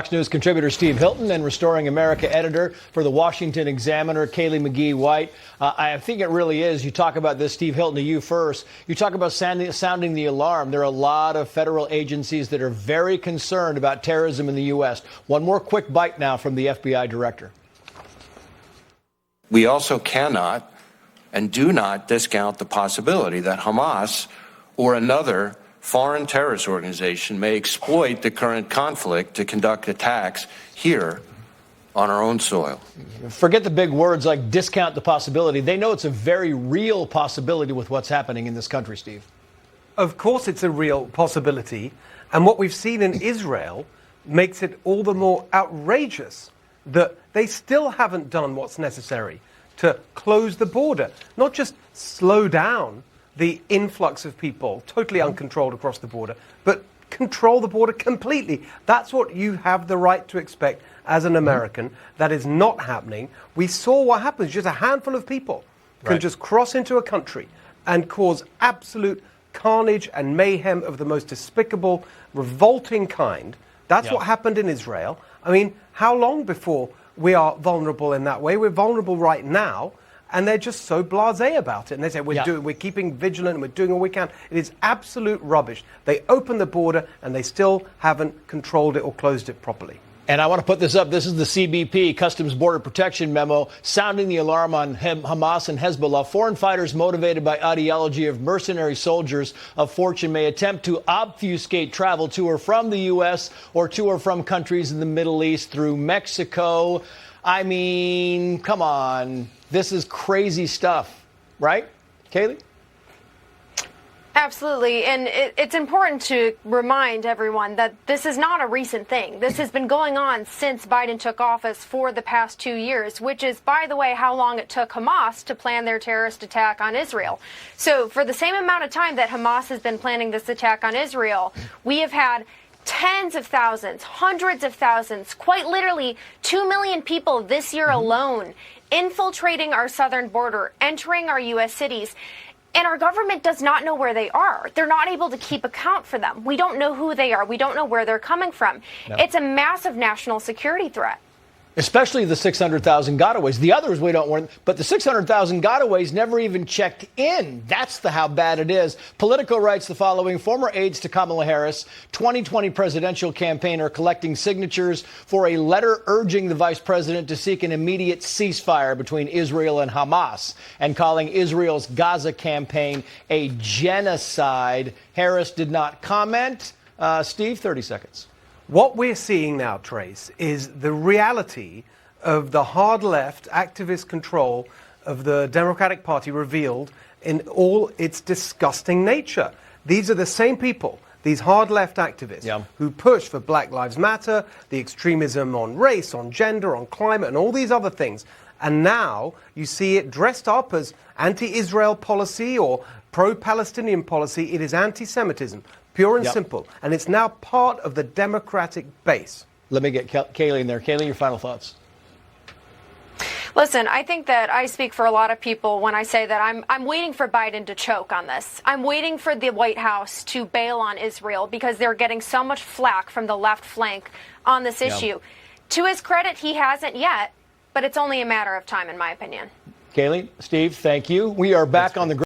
Fox News contributor Steve Hilton and Restoring America editor for the Washington Examiner, Kaylee McGhee White. I think it really is. You talk about this, Steve Hilton, to you first. You talk about sounding the alarm. There are a lot of federal agencies that are very concerned about terrorism in the U.S. One more quick bite now from the FBI director. We also cannot and do not discount the possibility that Hamas or another foreign terrorist organization may exploit the current conflict to conduct attacks here on our own soil. Forget the big words like discount the possibility. They know it's a very real possibility with what's happening in this country, Steve. Of course it's a real possibility. And what we've seen in Israel makes it all the more outrageous that they still haven't done what's necessary to close the border, not just slow down the influx of people totally uncontrolled across the border, but control the border completely. That's what you have the right to expect as an American. That is not happening. We saw what happens. Just a handful of people can just cross into a country and cause absolute carnage and mayhem of the most despicable, revolting kind. That's what happened in Israel. I mean, how long before we are vulnerable in that way? We're vulnerable right now. And they're just so blasé about it. And they say, we're keeping vigilant and we're doing all we can. It is absolute rubbish. They opened the border and they still haven't controlled it or closed it properly. And I want to put this up. This is the CBP, Customs Border Protection memo, sounding the alarm on Hamas and Hezbollah. Foreign fighters motivated by ideology of mercenary soldiers of fortune may attempt to obfuscate travel to or from the U.S. or to or from countries in the Middle East through Mexico. I mean, come on. This is crazy stuff, right, Kaylee? Absolutely. And it's important to remind everyone that this is not a recent thing. This has been going on since Biden took office for the past 2 years, which is, by the way, how long it took Hamas to plan their terrorist attack on Israel. So for the same amount of time that Hamas has been planning this attack on Israel, we have had tens of thousands, hundreds of thousands, quite literally 2 million people this year alone infiltrating our southern border, entering our U.S. cities. And our government does not know where they are. They're not able to keep account for them. We don't know who they are. We don't know where they're coming from. No. It's a massive national security threat. Especially the 600,000 gotaways. The others we don't want, but the 600,000 gotaways never even checked in. That's how bad it is. Politico writes the following. Former aides to Kamala Harris, 2020 presidential campaign, are collecting signatures for a letter urging the vice president to seek an immediate ceasefire between Israel and Hamas and calling Israel's Gaza campaign a genocide. Harris did not comment. Steve, 30 seconds. What we're seeing now, Trace, is the reality of the hard left activist control of the Democratic Party revealed in all its disgusting nature. These are the same people, these hard left activists, who push for Black Lives Matter, the extremism on race, on gender, on climate, and all these other things. And now you see it dressed up as anti-Israel policy or pro-Palestinian policy. It is anti-Semitism. Pure and simple. And it's now part of the Democratic base. Let me get Kaylee in there. Kaylee, your final thoughts. Listen, I think that I speak for a lot of people when I say that I'm waiting for Biden to choke on this. I'm waiting for the White House to bail on Israel because they're getting so much flack from the left flank on this issue. To his credit, he hasn't yet, but it's only a matter of time, in my opinion. Kaylee, Steve, thank you. We are back on the